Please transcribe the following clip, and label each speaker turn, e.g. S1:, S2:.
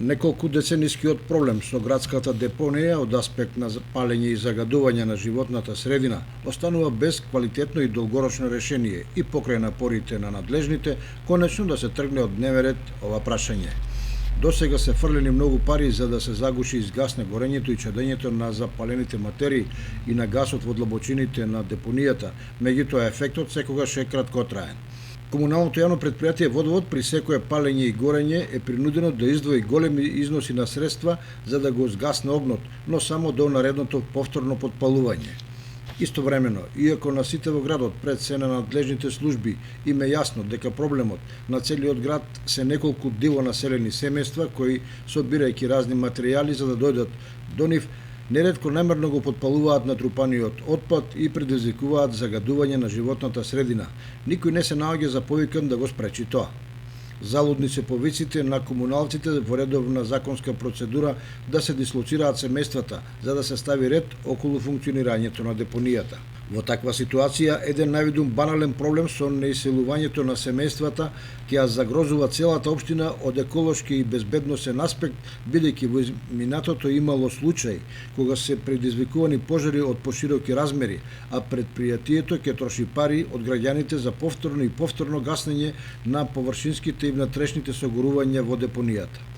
S1: Неколку деценискиот проблем со градската депонија од аспект на палење и загадување на животната средина останува без квалитетно и долгорочно решение и покрај напорите на надлежните, конечно да се тргне од дневен ред ова прашање. Досега се фрлени многу пари за да се загуши и изгасне горењето и чадењето на запалените материи и на гасот во длабочините на депонијата, меѓутоа ефектот секогаш е краткотраен. Комуналното јавно предпријатие Водовод при секое палење и горење е принудено да издвои големи износи на средства за да го згасне огнот, но само до наредното повторно подпалување. Истовремено, иако на сите во градот пред се на надлежните служби им е јасно дека проблемот на целиот град се неколку диво населени семејства кои собирајќи разни материјали за да дојдат до нив, неретко намерно го подпалуваат натрупаниот отпад и предизвикуваат загадување на животната средина. Никој не се наоѓа за повикан да го спречи тоа. Залудни се повиците на комуналците во редовна законска процедура да се дислоцираат семејствата за да се стави ред околу функционирањето на депонијата. Во таква ситуација, еден највидум банален проблем со неиселувањето на семејствата ќе ја загрозува целата општина од еколошки и безбедносен аспект, бидејќи во минатото имало случаи кога се предизвикувани пожари од пошироки размери, а предпријатието ќе троши пари од граѓаните за повторно и повторно гаснење на површинските и внатрешните согорувања во депонијата.